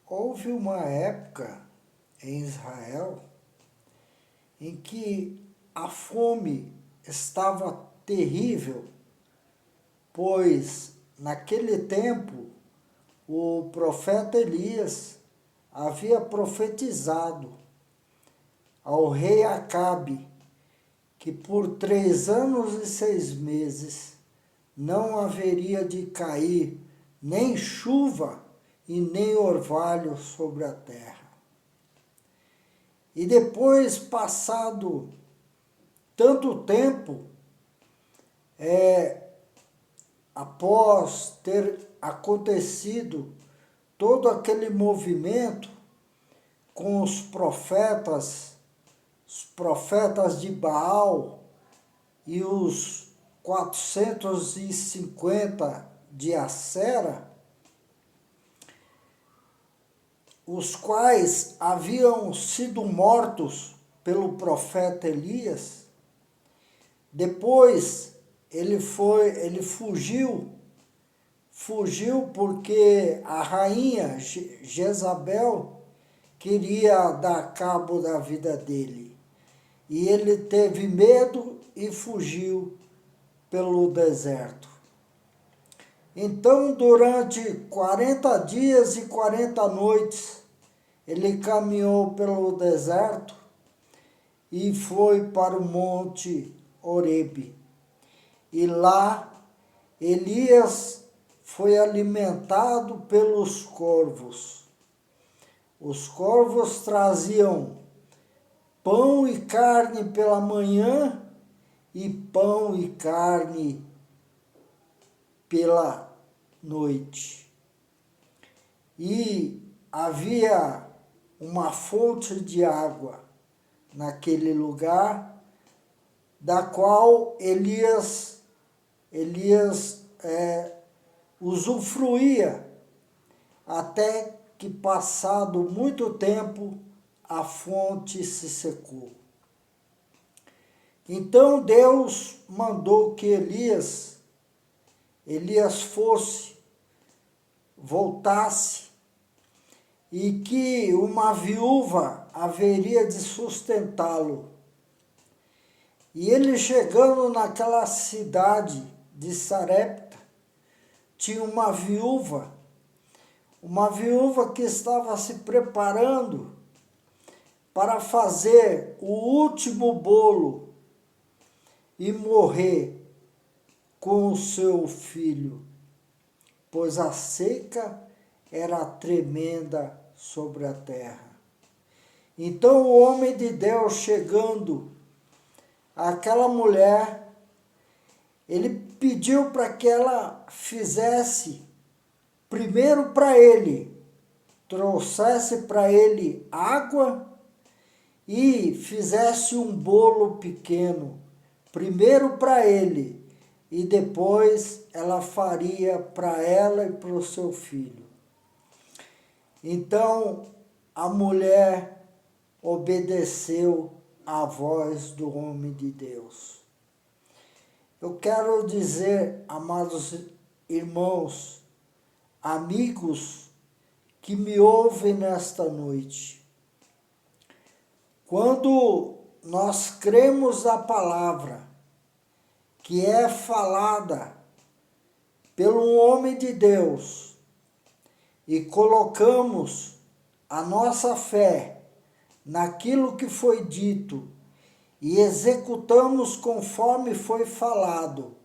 Houve uma época em Israel em que a fome estava terrível, pois naquele tempo o profeta Elias havia profetizado ao rei Acabe que por 3 anos e 6 meses não haveria de cair nem chuva e nem orvalho sobre a terra. E depois, passado tanto tempo, após ter acontecido todo aquele movimento com os profetas de Baal e os 450 de Acera, os quais haviam sido mortos pelo profeta Elias. Depois ele fugiu porque a rainha Jezabel queria dar cabo da vida dele. E ele teve medo e fugiu pelo deserto. Então, durante 40 dias e 40 noites, ele caminhou pelo deserto e foi para o monte Horebe. E lá, Elias foi alimentado pelos corvos. Os corvos traziam pão e carne pela manhã e pão e carne pela noite. E havia uma fonte de água naquele lugar, da qual Elias usufruía, até que, passado muito tempo, a fonte se secou. Então Deus mandou que Elias voltasse, e que uma viúva haveria de sustentá-lo. E ele, chegando naquela cidade de Sarepta, tinha uma viúva que estava se preparando para fazer o último bolo e morrer com o seu filho, pois a seca era tremenda sobre a terra. Então o homem de Deus, chegando àquela mulher, ele pediu para que ela fizesse primeiro para ele, trouxesse para ele água e fizesse um bolo pequeno, primeiro para ele, e depois ela faria para ela e para o seu filho. Então a mulher obedeceu à voz do homem de Deus. Eu quero dizer, amados irmãos, amigos que me ouvem nesta noite, quando nós cremos a palavra que é falada pelo homem de Deus e colocamos a nossa fé naquilo que foi dito e executamos conforme foi falado,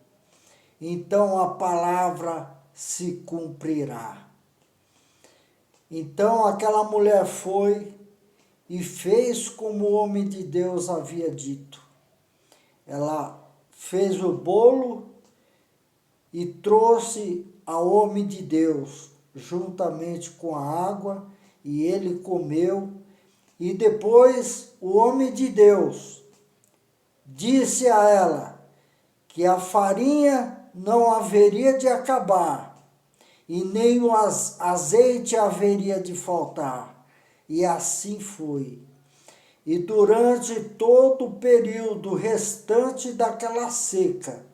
então a palavra se cumprirá. Então aquela mulher foi e fez como o homem de Deus havia dito. Ela fez o bolo e trouxe ao homem de Deus, juntamente com a água, e ele comeu. E depois o homem de Deus disse a ela que a farinha não haveria de acabar, e nem o azeite haveria de faltar. E assim foi. E durante todo o período restante daquela seca,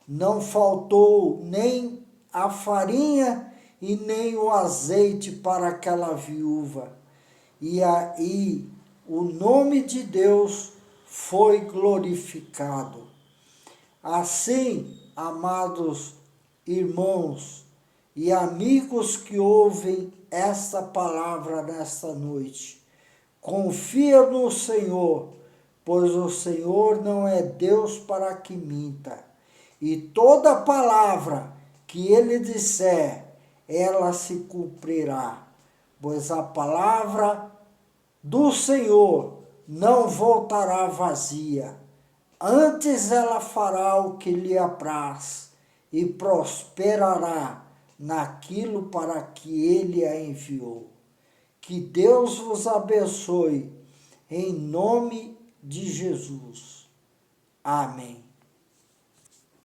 não faltou nem a farinha e nem o azeite para aquela viúva. E aí o nome de Deus foi glorificado. Assim, amados irmãos e amigos que ouvem esta palavra nesta noite, confia no Senhor, pois o Senhor não é Deus para que minta. E toda palavra que ele disser, ela se cumprirá, pois a palavra do Senhor não voltará vazia. Antes ela fará o que lhe apraz e prosperará naquilo para que ele a enviou. Que Deus vos abençoe, em nome de Jesus. Amém.